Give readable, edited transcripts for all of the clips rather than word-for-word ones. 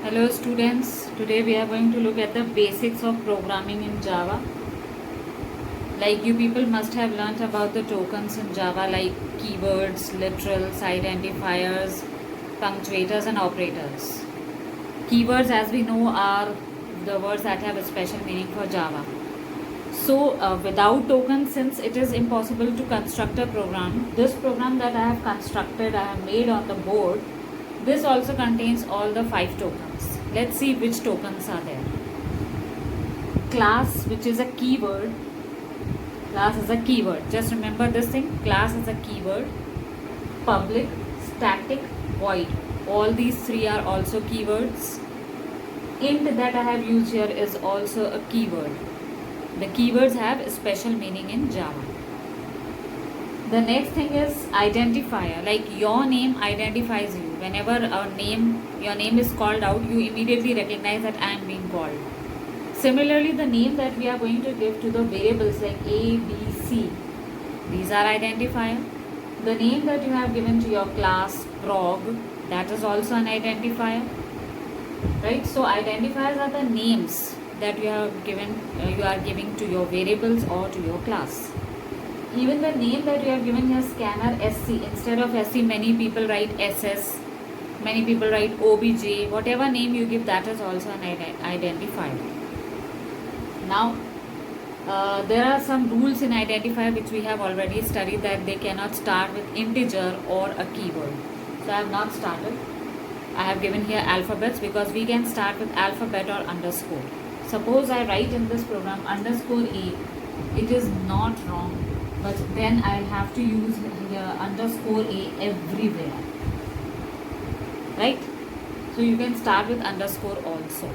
Hello students, today we are going to look at the basics of programming in Java. Like you people must have learnt about the tokens in Java like keywords, literals, identifiers, punctuators and operators. Keywords, as we know, are the words that have a special meaning for Java. So without tokens, since it is impossible to construct a program, this program that I have constructed, I have made on the board, this also contains all the 5 tokens. Let's see which tokens are there. Class, which is a keyword. Class is a keyword. Just remember this thing. Class is a keyword. Public, static, void. All these 3 are also keywords. Int that I have used here is also a keyword. The keywords have a special meaning in Java. The next thing is identifier. Like your name identifies you. Whenever your name is called out, you immediately recognize that I am being called. Similarly, the name that we are going to give to the variables like A, B, C, these are identifier. The name that you have given to your class, prog, that is also an identifier. Right? So identifiers are the names that you are giving to your variables or to your class. Even the name that you have given here, scanner SC, instead of SC many people write SS, many people write OBJ, whatever name you give, that is also an identifier. Now there are some rules in identifier which we have already studied, that they cannot start with integer or a keyword. So I have not started. I have given here alphabets because we can start with alphabet or underscore. Suppose I write in this program underscore A, it is not wrong, but then I'll have to use here underscore A everywhere. Right? So you can start with underscore also.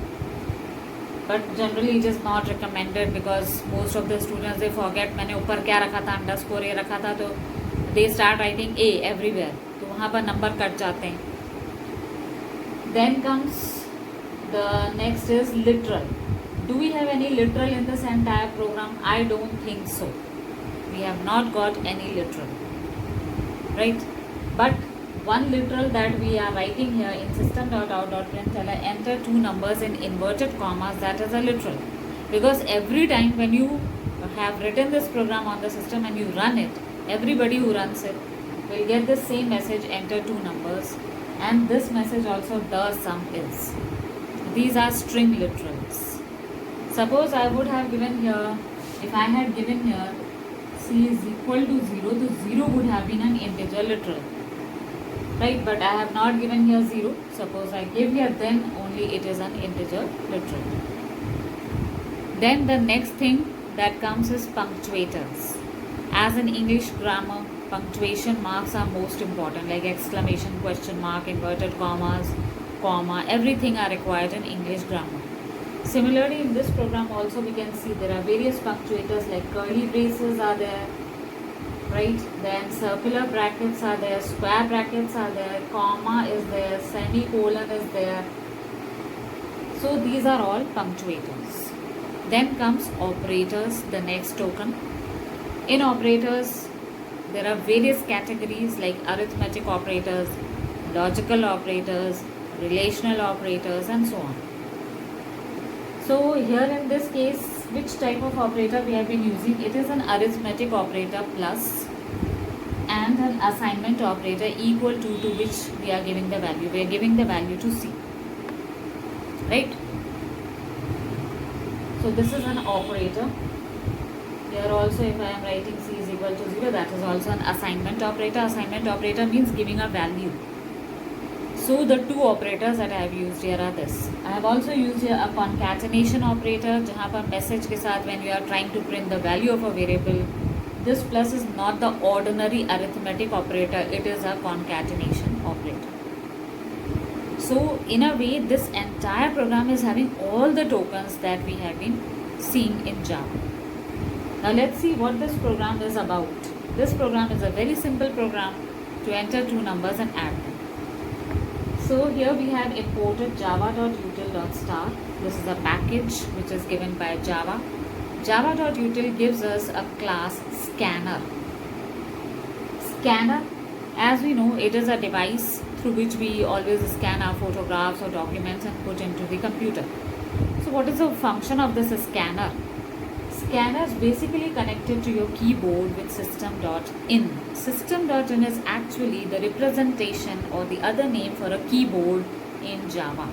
But generally it is not recommended because most of the students, they forget मैंने ऊपर क्या रखा था, underscore A रखा था, तो they start writing A everywhere. तो वहाँ पर नंबर कट जाते हैं. Then comes the next is literal. Do we have any literal in this entire program? I don't think so. We have not got any literal. Right? But one literal that we are writing here in system.out.println, enter 2 numbers in inverted commas, that is a literal. Because every time when you have written this program on the system and you run it, everybody who runs it will get the same message, enter 2 numbers. And this message also does sum is. These are string literals. Suppose I would have given here, if I had given here C is equal to 0, the 0 would have been an integer literal. Right, but I have not given here 0. Suppose I give here, then only it is an integer literal. Then the next thing that comes is punctuators. As in English grammar, punctuation marks are most important, like exclamation, question mark, inverted commas, comma, everything are required in English grammar. Similarly, in this program also we can see there are various punctuators like curly braces are there, right? Then circular brackets are there, square brackets are there, comma is there, semicolon is there. So these are all punctuators. Then comes operators, the next token. In operators, there are various categories like arithmetic operators, logical operators, relational operators and so on. So here in this case, which type of operator we have been using? It is an arithmetic operator plus and an assignment operator equal to which we are giving the value. We are giving the value to C. Right? So this is an operator. Here also if I am writing C is equal to 0, that is also an assignment operator. Assignment operator means giving a value. So the 2 operators that I have used here are this. I have also used here a concatenation operator, जहाँ पर message के साथ when you are trying to print the value of a variable, this plus is not the ordinary arithmetic operator, it is a concatenation operator. So in a way, this entire program is having all the tokens that we have been seeing in Java. Now let's see what this program is about. This program is a very simple program to enter 2 numbers and add them. So here we have imported java.util.star. This is a package which is given by Java. Java.util gives us a class scanner. Scanner, as we know, it is a device through which we always scan our photographs or documents and put into the computer. So what is the function of this scanner? Scanner is basically connected to your keyboard with system.in. System.in is actually the representation or the other name for a keyboard in Java.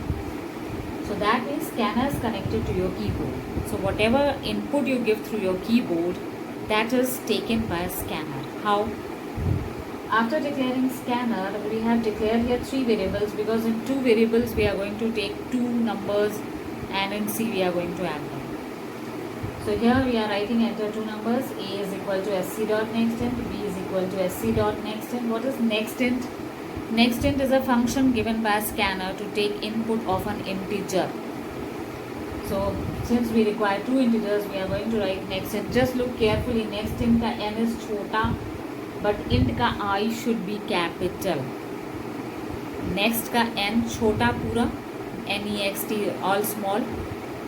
So that means scanner is connected to your keyboard. So whatever input you give through your keyboard, that is taken by a scanner. How? After declaring scanner, we have declared here 3 variables, because in 2 variables we are going to take 2 numbers and in C we are going to add them. So here we are writing enter 2 numbers. A is equal to sc.nextInt, B is equal to sc.nextInt. What is nextInt? NextInt is a function given by a scanner to take input of an integer. So since we require 2 integers, we are going to write nextInt. Just look carefully, nextInt ka n is chota, but int ka I should be capital. Next ka n chota pura, next all small,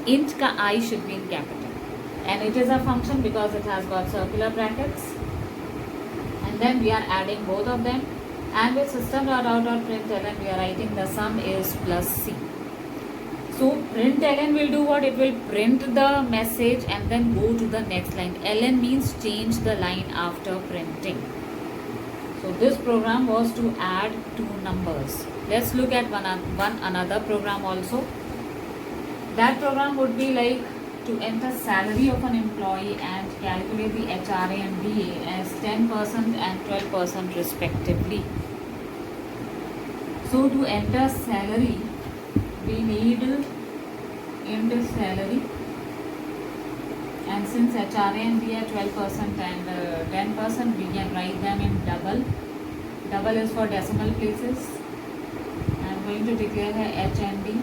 int ka I should be in capital. And it is a function because it has got circular brackets. And then we are adding both of them. And with system.out.println we are writing the sum is plus C. So println will do what? It will print the message and then go to the next line. ln means change the line after printing. So this program was to add 2 numbers. Let's look at one another program also. That program would be like to enter salary of an employee and calculate the HRA and DA as 10% and 12% respectively. So to enter salary, we need int salary, and since HRA and DA are 12% and 10%, we can write them in double. Double is for decimal places. I am going to declare here H and D.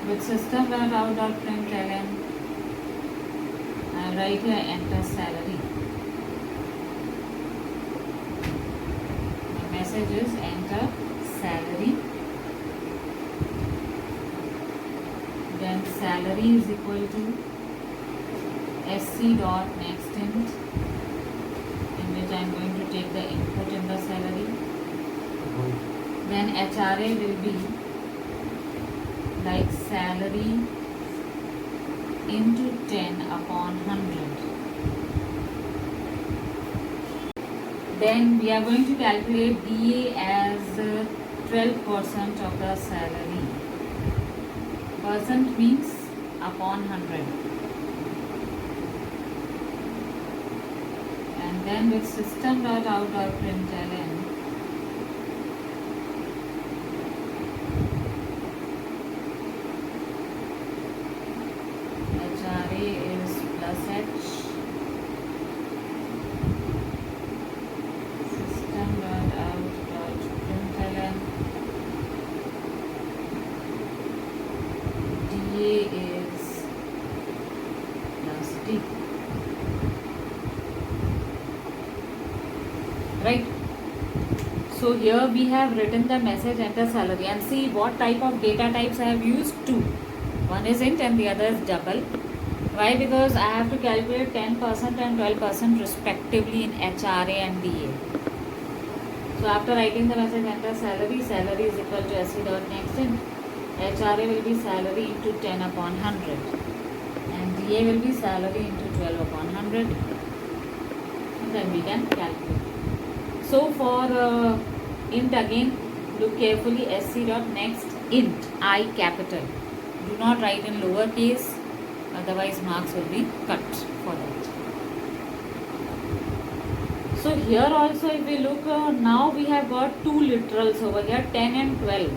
With system.out.println, I write here enter salary. The message is enter salary. Then salary is equal to sc.nextInt, in which I am going to take the input in the salary. Then HRA will be like salary into 10 upon 100. Then we are going to calculate DA as 12% of the salary. Percent means upon 100. And then with system.out.println, is plus H, system.out.println, DA is plus D. Right? So here we have written the message enter salary, and see what type of data types I have used. 2. One is int and the other is double. Why? Because I have to calculate 10% and 12% respectively in HRA and DA. So after writing the message enter salary, salary is equal to sc.nextInt. HRA will be salary into 10 upon 100. And DA will be salary into 12 upon 100. And then we can calculate. So for int again, look carefully, sc.nextInt, I capital. Do not write in lowercase. Otherwise marks will be cut for that. So here also if we look, now we have got 2 literals over here, 10 and 12.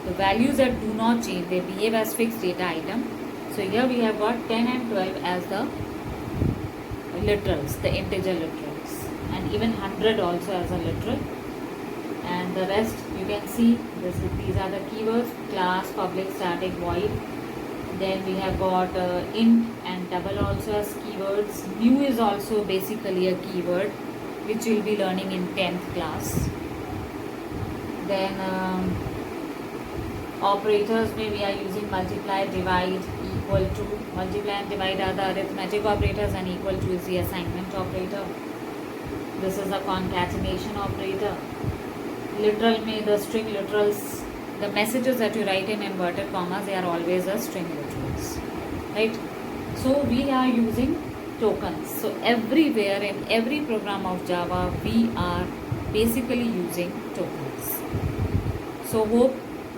The values that do not change, they behave as fixed data item. So here we have got 10 and 12 as the literals, the integer literals, and even 100 also as a literal. And the rest you can see, these are the keywords: class, public, static, void. Then we have got int and double also as keywords. New is also basically a keyword which we will be learning in 10th class. Then operators, may we are using multiply, divide, equal to. Multiply and divide are the arithmetic operators, and equal to is the assignment operator. This is a concatenation operator. literal में the string literals, the messages that you write in inverted commas, they are always a string literals, right? So we are using tokens. So everywhere in every program of Java we are basically using tokens. So hope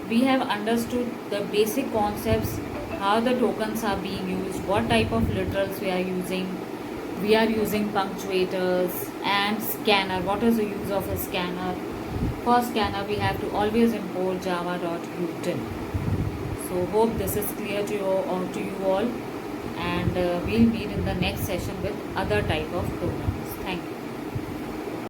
we have understood the basic concepts, how the tokens are being used, what type of literals we are using. We are using punctuators and scanner. What is the use of a scanner? For scanner we have to always import java.util. So hope this is clear to you all, and we'll meet in the next session with other type of program.